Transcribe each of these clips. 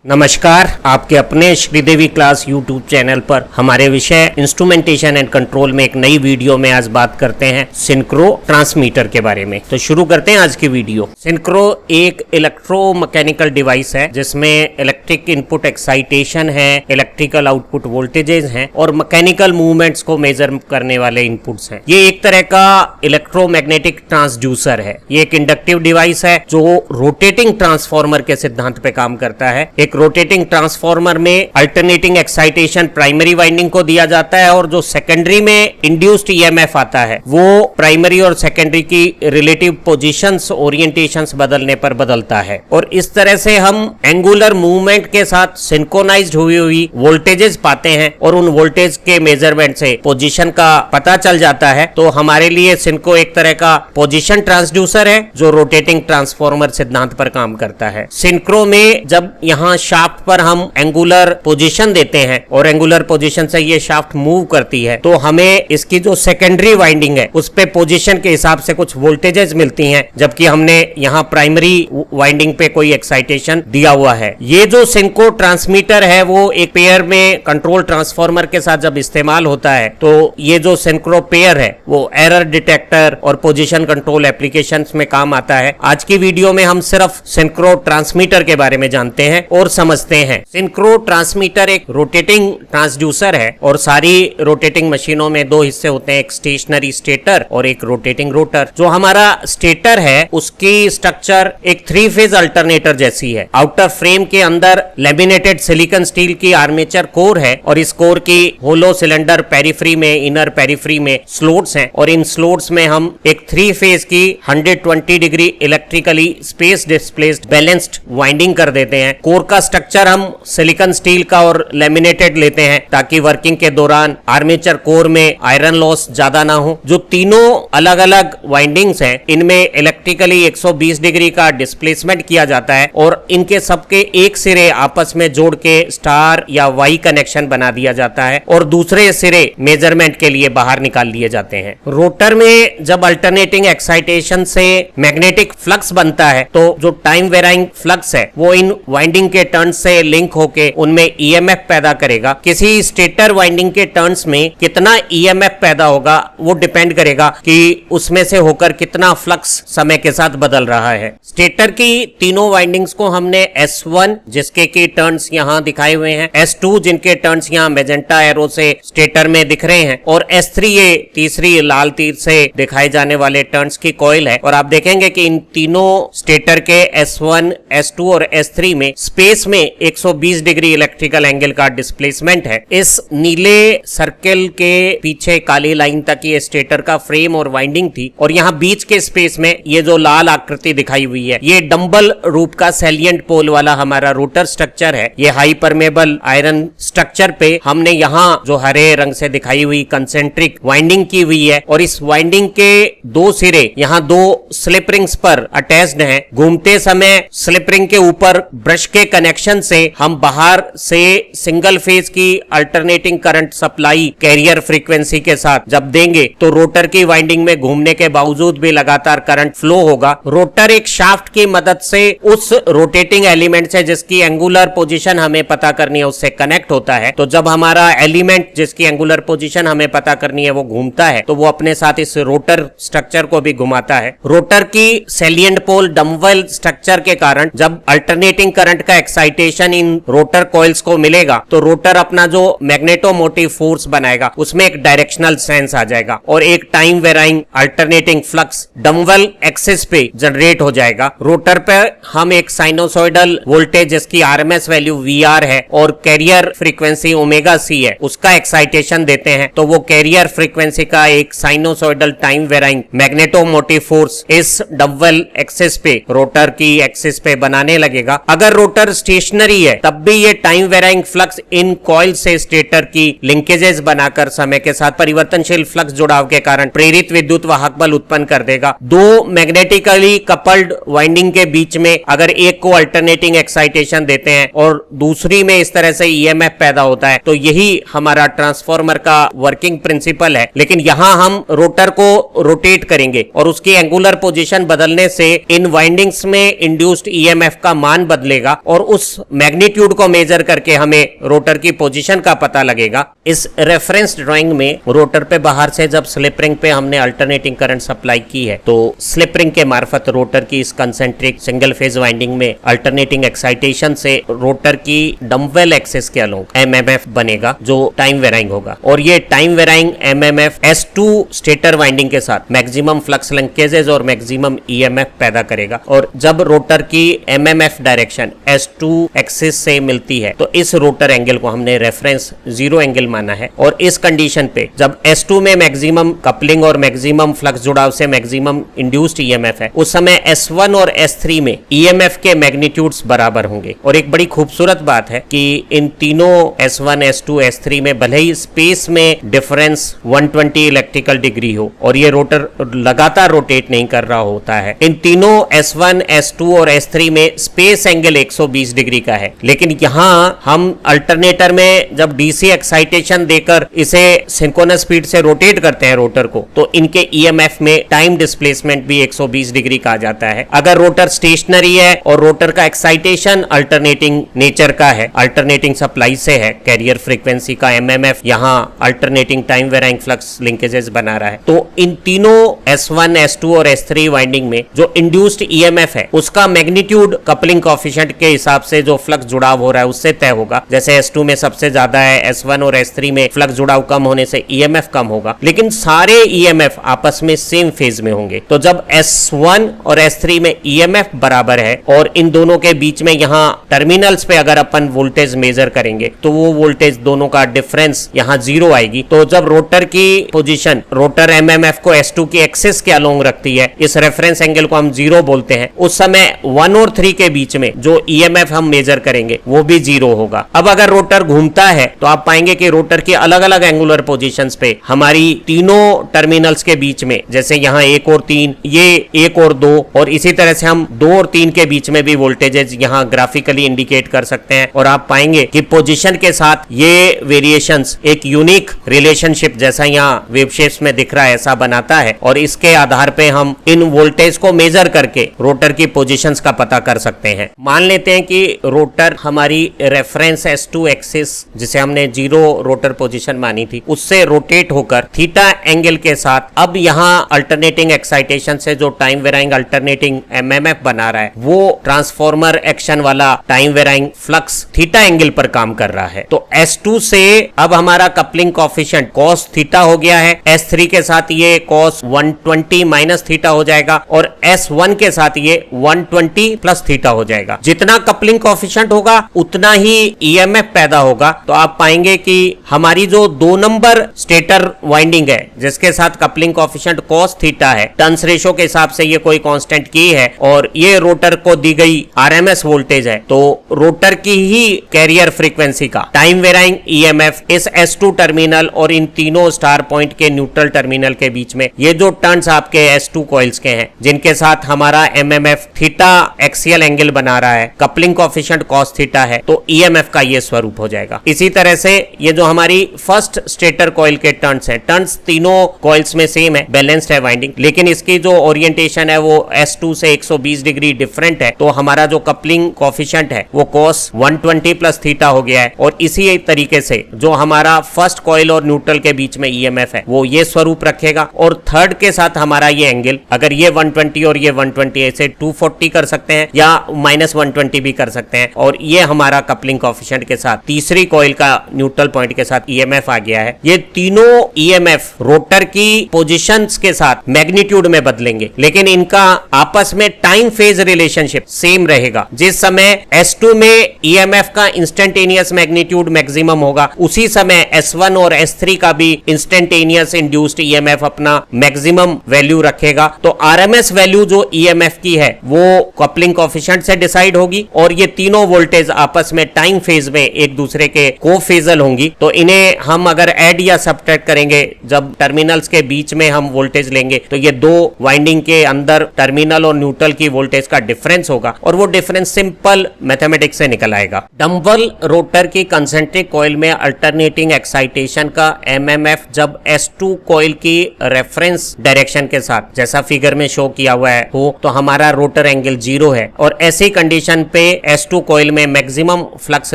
नमस्कार, आपके अपने श्रीदेवी क्लास यूट्यूब चैनल पर हमारे विषय इंस्ट्रूमेंटेशन एंड कंट्रोल में एक नई वीडियो में आज बात करते हैं सिंक्रो ट्रांसमीटर के बारे में। तो शुरू करते हैं आज की वीडियो। सिंक्रो एक इलेक्ट्रोमैकेनिकल डिवाइस है जिसमें इलेक्ट्रिक इनपुट एक्साइटेशन है, इलेक्ट्रिकल आउटपुट वोल्टेजेस हैं और मैकेनिकल मूवमेंट्स को मेजर करने वाले इनपुट्स हैं। ये एक तरह का इलेक्ट्रोमैग्नेटिक ट्रांसड्यूसर है। ये एक इंडक्टिव डिवाइस है जो रोटेटिंग ट्रांसफार्मर के सिद्धांत पे काम करता है। एक रोटेटिंग ट्रांसफार्मर में अल्टरनेटिंग एक्साइटेशन प्राइमरी वाइंडिंग को दिया जाता है और जो सेकेंडरी में इंड्यूस्ड ईएमएफ आता है वो प्राइमरी और सेकेंडरी की रिलेटिव पोजीशंस ओरिएंटेशंस बदलने पर बदलता है। और इस तरह से हम एंगुलर मूवमेंट के साथ सिंक्रोनाइज्ड हुई वोल्टेजेस पाते हैं और उन वोल्टेज के मेजरमेंट से पोजीशन का पता चल जाता है। तो हमारे लिए सिंक्रो एक तरह का पोजीशन ट्रांसड्यूसर है जो रोटेटिंग ट्रांसफार्मर सिद्धांत पर काम करता है। सिंक्रो में जब यहाँ शाफ्ट पर हम एंगुलर पोजीशन देते हैं और एंगुलर पोजीशन से ये शाफ्ट मूव करती है तो हमें इसकी जो सेकेंडरी वाइंडिंग है उस पे पोजीशन के हिसाब से कुछ वोल्टेजेस मिलती हैं, जबकि हमने यहाँ प्राइमरी वाइंडिंग पे कोई एक्साइटेशन दिया हुआ है। ये जो सिंक्रो ट्रांसमीटर है वो एक पेयर में कंट्रोल ट्रांसफार्मर के साथ जब इस्तेमाल होता है तो ये जो सिंक्रो पेयर है वो एरर डिटेक्टर और पोजीशन कंट्रोल एप्लीकेशंस में काम आता है। आज की वीडियो में हम सिर्फ सिंक्रो ट्रांसमीटर के बारे में जानते हैं और समझते हैं। सिंक्रो ट्रांसमीटर एक रोटेटिंग ट्रांसड्यूसर है और सारी रोटेटिंग मशीनों में दो हिस्से होते हैं, एक स्टेशनरी स्टेटर और एक रोटेटिंग रोटर। जो हमारा स्टेटर है उसकी स्ट्रक्चर एक 3 फेज अल्टरनेटर जैसी है। आउटर फ्रेम के अंदर लेमिनेटेड सिलिकॉन स्टील की आर्मेचर कोर है और इस कोर की होलो सिलेंडर पेरिफेरी में, इनर पेरिफेरी में स्लोट्स हैं और इन स्लोट्स में हम एक 3 फेज की 120 degree electrically space displaced balanced winding कर देते हैं। कोर का स्ट्रक्चर हम सिलिकॉन स्टील का और लेमिनेटेड लेते हैं ताकि वर्किंग के दौरान आर्मेचर कोर में आयरन लॉस ज्यादा ना हो। जो तीनों अलग अलग वाइंडिंग्स हैं इनमें इलेक्ट्रिकली 120 डिग्री का डिस्प्लेसमेंट किया जाता है और इनके सबके एक सिरे आपस में जोड़ के स्टार या वाई कनेक्शन बना दिया जाता है और दूसरे सिरे मेजरमेंट के लिए बाहर निकाल लिए जाते हैं। रोटर में जब अल्टरनेटिंग एक्साइटेशन से मैग्नेटिक फ्लक्स बनता है तो जो टाइम वेराइंग फ्लक्स है वो इन वाइंडिंग के टर्न्स से लिंक होके उनमें ईएमएफ पैदा करेगा। किसी स्टेटर वाइंडिंग के टर्न्स में कितना ईएमएफ पैदा होगा वो डिपेंड करेगा कि उसमें से होकर कितना फ्लक्स समय के साथ बदल रहा है। स्टेटर की तीनों वाइंडिंग्स को हमने S1 जिसके की टर्न्स यहाँ दिखाए हुए हैं, S2 जिनके टर्न्स यहाँ मेजेंटा एरो से स्टेटर में दिख रहे हैं और S3 ये तीसरी लाल तीर से दिखाए जाने वाले टर्न्स की कॉइल है। और आप देखेंगे कि इन तीनों स्टेटर के S1, S2 और S3 में स्पेस में 120 डिग्री इलेक्ट्रिकल एंगल का डिस्प्लेसमेंट है। इस नीले सर्कल के पीछे काली लाइन तक ये स्टेटर का फ्रेम और वाइंडिंग थी और यहाँ बीच के स्पेस में ये जो लाल आकृति दिखाई हुई है ये डंबल रूप का सैलिएंट पोल वाला हमारा रोटर स्ट्रक्चर है। ये हाई परमेबल आयरन स्ट्रक्चर पे हमने यहाँ जो हरे रंग से दिखाई हुई कंसेंट्रिक वाइंडिंग की हुई है और इस वाइंडिंग के दो सिरे यहाँ दो स्लिप रिंग्स पर अटैच्ड हैं। घूमते समय स्लिप रिंग के ऊपर ब्रश के कनेक्शन से हम बाहर से सिंगल फेज की alternating current supply carrier frequency के साथ जब देंगे तो रोटर की वाइंडिंग में घूमने के बावजूद भी लगातार करंट फ्लो होगा। रोटर एक शाफ्ट की मदद से उस रोटेटिंग एलिमेंट से जिसकी एंगुलर पोजीशन हमें पता करनी है उससे कनेक्ट होता है। तो जब हमारा एलिमेंट जिसकी एंगुलर पोजीशन हमें पता करनी है वो घूमता है तो वो अपने साथ इस रोटर स्ट्रक्चर को भी घुमाता है। रोटर की सैलिएंट पोल डंबल स्ट्रक्चर के कारण जब अल्टरनेटिंग करंट का एक्साइटेशन इन रोटर कॉइल्स को मिलेगा तो रोटर अपना जो मैग्नेटोमोटिव फोर्स बनाएगा उसमें एक डायरेक्शनल सेंस आ जाएगा और एक time varying alternating flux dumbbell axis पे जनरेट हो जाएगा। रोटर पे हम एक साइनोसॉइडल वोल्टेज जिसकी आरएमएस वैल्यू VR है और कैरियर फ्रीक्वेंसी ओमेगा C है उसका एक्साइटेशन देते हैं तो वो कैरियर फ्रीक्वेंसी का एक sinusoidal time varying magnetomotive force इस डंबल एक्सिस पे रोटर की एक्सिस पे बनाने लगेगा। अगर रोटर स्टेशनरी है तब भी ये time varying flux in coil से स्टेटर की लिंकेजेस बनाकर समय के साथ परिवर्तन परिवर्तनशील फ्लक्स जुड़ाव के कारण प्रेरित विद्युत वाहक बल उत्पन्न कर देगा। दो मैग्नेटिकली कपल्ड वाइंडिंग के बीच में अगर एक को अल्टरनेटिंग एक्साइटेशन देते हैं और दूसरी में इस तरह से ईएमएफ पैदा होता है, तो यही हमारा ट्रांसफार्मर का वर्किंग प्रिंसिपल है। लेकिन यहां हम रोटर को रोटेट करेंगे और उसकी एंगुलर पोजीशन बदलने से इन वाइंडिंग्स में इंड्यूस्ड ईएमएफ का मान बदलेगा और उस मैग्नीट्यूड को मेजर करके हमें रोटर की पोजीशन का पता लगेगा। इस रेफरेंस ड्राइंग में रोटर पे बाहर से जब स्लिप रिंग पे हमने अल्टरनेटिंग करंट सप्लाई की है, तो स्लिप रिंग के मार्फत रोटर की इस कंसेंट्रिक सिंगल फेज वाइंडिंग में अल्टरनेटिंग एक्साइटेशन से रोटर की डम्बवेल एक्सिस के अलोंग एमएमएफ बनेगा जो टाइम वेराइंग होगा। और ये time varying MMF S2 stator winding के साथ मैक्सिमम फ्लक्स लिंकेजेस और मैक्सिमम ईएमएफ पैदा करेगा। और जब रोटर की एमएमएफ डायरेक्शन S2 एक्सिस से मिलती है तो इस रोटर एंगल को हमने रेफरेंस जीरो एंगल माना है। और इस कंडीशन पे जब S2 में मैक्सिमम कपलिंग और मैक्सिमम फ्लक्स जुड़ाव से मैक्सिमम इंड्यूस्ड ईएमएफ है, उस समय S1 और S3 में ईएमएफ के मैग्नीट्यूड्स बराबर होंगे। और एक बड़ी खूबसूरत बात है कि इन तीनों S1, S2, S3 में भले ही स्पेस में डिफरेंस 120 इलेक्ट्रिकल डिग्री हो और ये रोटर लगातार रोटेट नहीं कर रहा होता है, इन तीनों S1, S2 और S3 में स्पेस एंगल 120 डिग्री का है। लेकिन यहाँ हम अल्टरनेटर में जब डीसी एक्साइटेशन देकर इसे सिंक्रोनस स्पीड से रोटेट करते हैं रोटर को, तो इनके ईएमएफ में टाइम डिस्प्लेसमेंट भी 120 डिग्री का आ जाता है। अगर रोटर स्टेशनरी है और रोटर का एक्साइटेशन अल्टरनेटिंग नेचर का है, अल्टरनेटिंग सप्लाई से है, कैरियर फ्रीक्वेंसी का एमएमएफ यहाँ alternating time varying flux linkages बना रहा है, तो इन तीनों S1, S2 और S3 वाइंडिंग में जो इंड्यूस्ड ईएमएफ है उसका मैग्नीट्यूड कपलिंग कोएफिशिएंट के हिसाब से जो फ्लक्स जुड़ाव हो रहा है उससे तय होगा। जैसे S2 में सबसे ज्यादा है, S1 और S3 में फ्लक्स जुड़ाव कम होने से ईएमएफ कम होगा, लेकिन सारे ईएमएफ आपस में सेम फेज में होंगे। तो जब S1 और S3 में ईएमएफ बराबर है और इन दोनों के बीच में यहाँ टर्मिनल्स पे अगर अपन वोल्टेज मेजर करेंगे तो वो वोल्टेज दोनों का डिफरेंस यहाँ जीरो आएगी। तो जब रोटर की पोजीशन रोटर एमएमएफ को S2 की एक्सिस के अलोंग रखती है, इस रेफरेंस एंगल को हम जीरो बोलते हैं, उस समय 1 और 3 के बीच में जो ईएमएफ हम मेजर करेंगे वो भी जीरो होगा। अब अगर रोटर घूमता है तो आप पाएंगे कि रोटर की अलग अलग एंगुलर पोजीशंस पे हमारी तीनों टर्मिनल्स के बीच में, जैसे यहाँ 1 और 3, ये 1 और 2, और इसी तरह से हम 2 और 3 के बीच में भी वोल्टेजेस यहाँ ग्राफिकली इंडिकेट कर सकते हैं। और आप पाएंगे कि पोजीशन के साथ ये वेरिएशंस एक यूनिक रिलेशनशिप जैसा यहाँ वेव शेप्स में दिख रहा है ऐसा बनाता है, और इसके आधार पे हम इन वोल्टेज को मेजर करके रोटर की पोजीशंस का पता कर सकते हैं। मान लेते हैं कि रोटर हमारी रेफरेंस S2 एक्सिस जिसे हमने जीरो रोटर पोजीशन मानी थी उससे रोटेट होकर थीटा एंगल के साथ अब यहाँ अल्टरनेटिंग एक्साइटेशन से जो टाइम वेराइंग अल्टरनेटिंग एमएमएफ बना रहा है वो ट्रांसफॉर्मर एक्शन वाला time varying flux theta angle पर काम कर रहा है। तो S2 से अब हमारा कपलिंग कोएफिशिएंट cos थीटा हो गया है, S3 के साथ ये cos 120 माइनस थीटा हो जाएगा और S1 के साथ ये 120 प्लस थीटा हो जाएगा। जितना कपलिंग कोएफिशिएंट होगा उतना ही ईएमएफ पैदा होगा। तो आप पाएंगे कि हमारी जो 2 नंबर स्टेटर वाइंडिंग है जिसके साथ कपलिंग कोएफिशिएंट cos थीटा है, टर्न्स रेशो के हिसाब से ये कोई कांस्टेंट की है और ये रोटर को दी गई आरएमएस वोल्टेज है, तो रोटर की ही कैरियर फ्रीक्वेंसी का टाइम वेराइंग ईएमएफ इस S2 टर्मिनल और इन तीनों स्टार पॉइंट के न्यूट्रल टर्मिनल के बीच में ये जो टर्न्स आपके S2 कॉइल्स के हैं जिनके साथ हमारा एमएमएफ थीटा एक्सियल एंगल बना रहा है, कपलिंग कोएफिशिएंट cos थीटा है, तो ईएमएफ का ये स्वरूप हो जाएगा। इसी तरह से ये जो हमारी फर्स्ट स्टेटर कॉइल के टर्न्स हैं, टर्न्स तीनों कॉइल्स में सेम है, बैलेंस्ड है वाइंडिंग, लेकिन इसकी जो ओरिएंटेशन है वो S2 से 120 डिग्री डिफरेंट है, तो हमारा जो कपलिंग कोएफिशिएंट है वो cos 120 प्लस थीटा हो गया है। और इसी तरीके से जो हमारा फर्स्ट कॉइल और न्यूट्रल के बीच में ईएमएफ है वो ये स्वरूप रखेगा और थर्ड के साथ हमारा ये एंगल, अगर ये 120 और ये 120 ऐसे 240 कर सकते हैं या -120 भी कर सकते हैं, और ये हमारा कपलिंग कोएफिशिएंट के साथ तीसरी कॉइल का न्यूट्रल पॉइंट के साथ ईएमएफ आ गया है। ये तीनों ईएमएफ रोटर की पोजीशंस के साथ मैग्नीट्यूड में बदलेंगे, लेकिन इनका आपस में टाइम फेज रिलेशनशिप सेम रहेगा। जिस समय S2 में ईएमएफ का इंस्टेंटेनियस मैग्नीट्यूड मैक्सिमम होगा, उसी समय S1 और S3 का भी इंस्टेंटेनियस इंड्यूस्ड ईएमएफ अपना मैक्सिमम वैल्यू रखेगा। तो आरएमएस वैल्यू जो ईएमएफ की है वो कपलिंग कोएफिशिएंट से डिसाइड होगी और ये तीनों वोल्टेज आपस में टाइम फेज में एक दूसरे के कोफेजल होंगी। तो इन्हें हम अगर ऐड या सब सब्ट्रैक्ट करेंगे, जब टर्मिनल्स के बीच में हम वोल्टेज लेंगे तो ये दो वाइंडिंग के अंदर टर्मिनल और न्यूट्रल की वोल्टेज का डिफरेंस होगा और वो डिफरेंस सिंपल मैथमेटिक्स से निकल आएगा। डम्बल रोटर की कंसेंट्रिक कॉइल में अल्टरनेटिंग एक्साइटेशन का एमएमएफ जब S2 कॉइल की रेफरेंस डायरेक्शन के साथ जैसा फिगर में शो किया हुआ है हो तो हमारा रोटर एंगल 0 है और ऐसी कंडीशन पे S2 कॉइल में मैक्सिमम फ्लक्स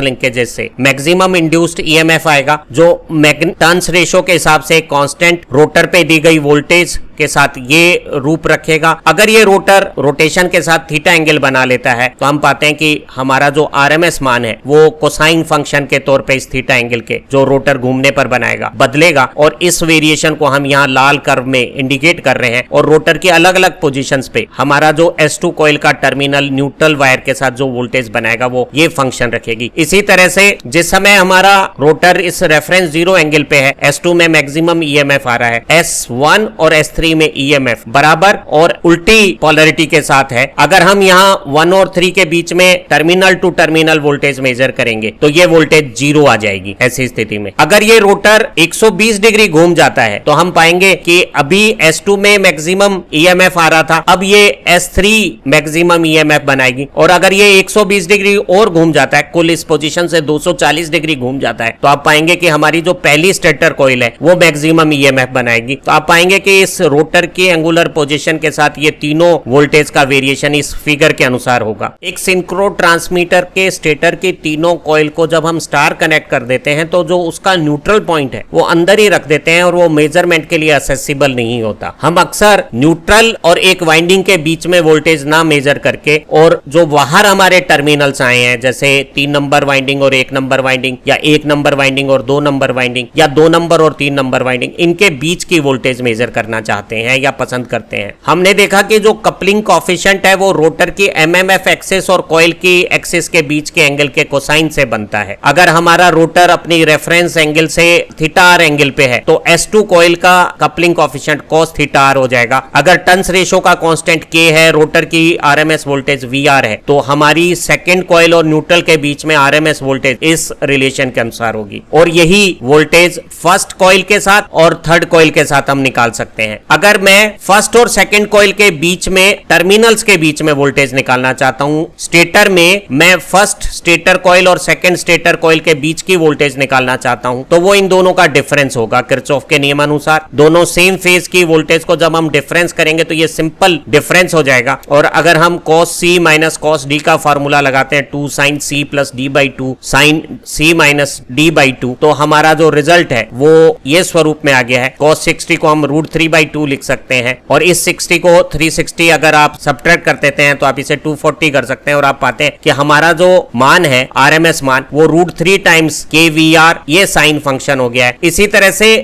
लिंकेजेस से मैक्सिमम इंड्यूस्ड ईएमएफ आएगा जो टर्न्स रेशो के हिसाब से कांस्टेंट रोटर पे दी गई वोल्टेज के साथ ये रूप रखेगा। अगर ये रोटर रोटेशन के साथ थीटा एंगल बना लेता है तो हम पाते हैं कि हमारा जो आरएमएस मान है वो कोसाइन फंक्शन के तौर पे इस थीटा एंगल के जो रोटर घूमने पर बनाएगा बदलेगा और इस वेरिएशन को हम यहाँ लाल कर्व में इंडिकेट कर रहे हैं और रोटर की अलग अलग पोजीशंस पे हमारा जो S2 कॉइल का टर्मिनल न्यूट्रल वायर के साथ जो वोल्टेज बनाएगा वो ये फंक्शन रखेगी। इसी तरह से जिस समय हमारा रोटर इस रेफरेंस 0 एंगल पे है, S2 में मैक्सिमम ईएमएफ आ रहा है, S1 और S3 में ईएमएफ बराबर और उल्टी पोलैरिटी के साथ है। अगर हम यहाँ 1 और 3 के बीच में terminal to terminal voltage measure करेंगे तो ये वोल्टेज 0 आ जाएगी। ऐसी स्थिति में अगर ये रोटर 120 डिग्री घूम जाता है तो हम पाएंगे कि अभी S2 में मैक्सिमम ईएमएफ आ रहा था, अब ये S3 मैक्सिमम ईएमएफ बनाएगी और अगर ये 120 डिग्री और घूम जाता है, कुल इस पोजीशन से 240 डिग्री घूम जाता है, तो आप पाएंगे कि हमारी जो पहली स्टेटर कॉइल है वो मैक्सिमम ईएमएफ बनाएगी। तो आप पाएंगे कि इस रोटर के एंगुलर पोजीशन के साथ ये तीनों वोल्टेज का वेरिएशन इस फिगर के अनुसार होगा। एक सिंक्रो ट्रांसमीटर के स्टेटर की तीनों कॉइल को जब हम स्टार कनेक्ट कर देते हैं तो जो उसका न्यूट्रल पॉइंट है वो अंदर ही रख देते हैं और वो मेजरमेंट के लिए असेसिबल नहीं होता। हम अक्सर न्यूट्रल और एक वाइंडिंग के बीच में वोल्टेज ना मेजर करके और जो बाहर हमारे टर्मिनल्स आए हैं जैसे 3 नंबर वाइंडिंग और 1 नंबर वाइंडिंग या 1 नंबर वाइंडिंग और 2 नंबर वाइंडिंग या 2 नंबर और 3 नंबर वाइंडिंग, इनके बीच की वोल्टेज मेजर करना चाहते हैं या पसंद करते हैं। हमने देखा कि जो कपलिंग कोएफिशिएंट है वो रोटर की एमएमएफ एक्सिस और कॉइल की एक्सिस के बीच के एंगल के कोसाइन से बनता है। अगर हमारा रोटर अपनी रेफरेंस एंगल से थीटा आर एंगल पे है तो S2 कॉइल का coupling coefficient cos theta R हो जाएगा। अगर टर्न्स रेशो का कांस्टेंट K है, रोटर की आरएमएस वोल्टेज VR है, तो हमारी सेकंड कॉइल और न्यूट्रल के बीच में आरएमएस वोल्टेज इस रिलेशन के अनुसार होगी और यही वोल्टेज फर्स्ट कॉइल के साथ और थर्ड कॉइल के साथ हम निकाल सकते हैं। अगर मैं फर्स्ट और सेकंड कॉइल के बीच में टर्मिनल्स के बीच में वोल्टेज निकालना चाहता हूं, स्टेटर में मैं फर्स्ट स्टेटर कॉइल और सेकंड स्टेटर कॉइल के बीच की वोल्टेज निकालना चाहता हूं, तो वो इन दोनों का डिफरेंस होगा किरचॉफ के नियमानुसार। दोनों सेम फेज की वोल्टेज को जब हम डिफरेंस करेंगे तो ये सिंपल डिफरेंस हो जाएगा और अगर हम cos C minus cos D का फार्मूला लगाते हैं 2 sin C plus D by 2 sin C minus D by 2, तो हमारा जो रिजल्ट है वो ये स्वरूप में आ गया है। cos 60 को हम √3/2 लिख सकते हैं और इस 60 को 360 अगर आप सब्ट्रैक्ट कर देते हैं तो आप इसे 240 कर सकते हैं और आप पाते हैं कि हमारा जो मान है आरएमएस मान वो √3 टाइम्स KVR ये साइन फंक्शन हो गया है। इसी तरह से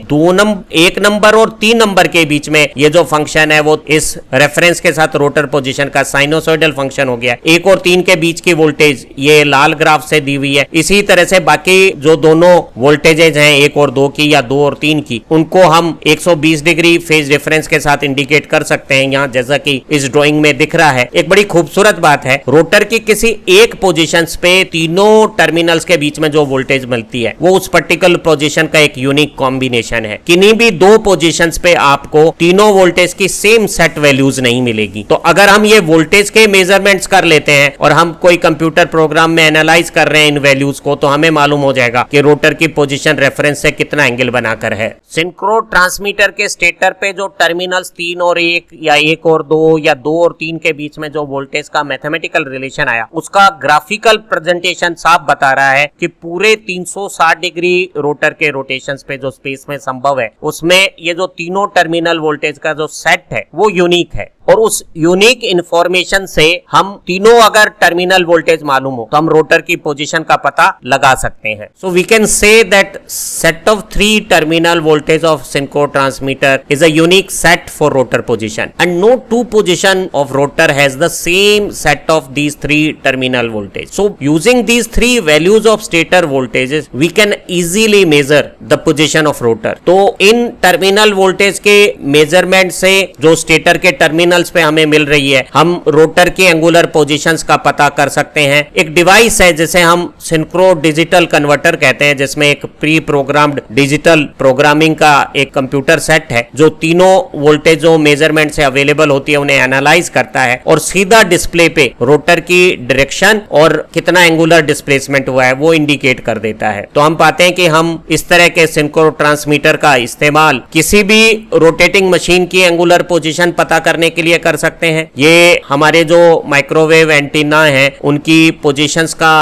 1 नंबर और 3 नंबर के बीच में ये जो फंक्शन है वो इस रेफरेंस के साथ रोटर पोजीशन का साइनोसॉइडल फंक्शन हो गया है। 1 और 3 के बीच की वोल्टेज ये लाल ग्राफ से दी हुई है। इसी तरह से बाकी जो दोनों वोल्टेजेज हैं 1 और 2 की या 2 और 3 की, उनको हम 120 डिग्री फेज डिफरेंस के साथ इंडिकेट कर सकते हैं यहाँ, जैसा कि इस ड्राइंग में दिख रहा है। एक बड़ी खूबसूरत बात है, रोटर की किसी एक पोजीशन पे तीनों टर्मिनल्स के बीच में जो वोल्टेज मिलती है वो उस पर्टिकुलर पोजीशन का एक यूनिक कॉम्बिनेशन है। किन्हीं भी 2 पोजीशंस पे आपको तीनों वोल्टेज की सेम सेट वैल्यूज नहीं मिलेगी। तो अगर हम ये वोल्टेज के मेजरमेंट्स कर लेते हैं और हम कोई कंप्यूटर प्रोग्राम में एनालाइज कर रहे हैं इन वैल्यूज को, तो हमें मालूम हो जाएगा कि रोटर की पोजीशन रेफरेंस से कितना एंगल बनाकर है। सिंक्रो ट्रांसमीटर के स्टेटर पे जो टर्मिनल्स 3 और 1 या 1 और 2 या 2 और 3 के बीच में जो वोल्टेज का मैथमेटिकल रिलेशन आया, उसका ग्राफिकल प्रेजेंटेशन साफ बता रहा है कि पूरे 360 डिग्री रोटर के रोटेशंस पे जो स्पेस में संभव है उसमें ये जो तीनों टर्मिनल वोल्टेज का जो सेट है वो यूनिक है और उस यूनिक इंफॉर्मेशन से हम तीनों अगर टर्मिनल वोल्टेज मालूम हो तो हम रोटर की पोजीशन का पता लगा सकते हैं। So we can say that set of 3 terminal voltage of synchro transmitter is a unique set for rotor position and no 2 position of rotor has the same set of these 3 terminal voltage. So using these 3 values of stator voltages we can easily measure the position of rotor. तो इन terminal voltage के measurement से जो stator के terminal signals पे हमें मिल रही है, हम रोटर के एंगुलर पोजीशंस का पता कर सकते हैं। एक डिवाइस है जिसे हम सिंक्रो डिजिटल कन्वर्टर कहते हैं, जिसमें एक प्री प्रोग्राम्ड डिजिटल प्रोग्रामिंग का एक कंप्यूटर सेट है जो तीनों वोल्टेजों मेजरमेंट से अवेलेबल होती है उन्हें एनालाइज करता है और सीधा डिस्प्ले पे रोटर की डायरेक्शन और कितना एंगुलर डिस्प्लेसमेंट हुआ है वो इंडिकेट कर देता है। तो हम पाते हैं कि हम इस तरह के सिंक्रो ट्रांसमीटर का इस्तेमाल किसी भी रोटेटिंग मशीन की एंगुलर पोजीशन पता करने के लिए कर सकते हैं। ये हमारे जो माइक्रोवेव एंटीना है उनकी पोजीशंस का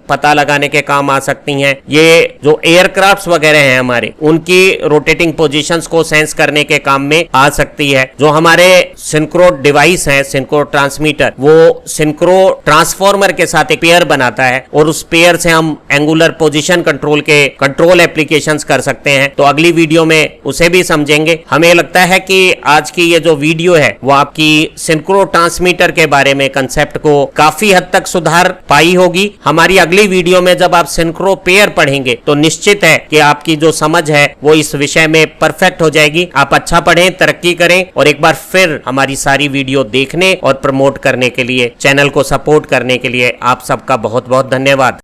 पता लगाने के काम आ सकती हैं। ये जो एयरक्राफ्ट्स वगैरह हैं हमारे, उनकी रोटेटिंग पोजीशंस को सेंस करने के काम में आ सकती है। जो हमारे सिंक्रो डिवाइस है, सिंक्रो ट्रांसमीटर, वो सिंक्रो ट्रांसफॉर्मर के साथ एक पेयर बनाता है और उस पेयर से हम एंगुलर पोजीशन कंट्रोल के कंट्रोल एप्लीकेशंस कर सकते हैं। तो अगली वीडियो में उसे भी समझेंगे। हमें लगता है कि आज की ये जो वीडियो है वो आपकी सिंक्रो ट्रांसमीटर के बारे में कंसेप्ट को काफी हद तक सुधार पाई होगी। हमारी अगली वीडियो में जब आप सिंक्रो पेयर पढ़ेंगे तो निश्चित है कि आपकी जो समझ है वो इस विषय में परफेक्ट हो जाएगी। आप अच्छा पढ़ें, तरक्की करें और एक बार फिर हमारी सारी वीडियो देखने और प्रमोट करने के लिए, चैनल को सपोर्ट करने के लिए आप सबका बहुत बहुत धन्यवाद।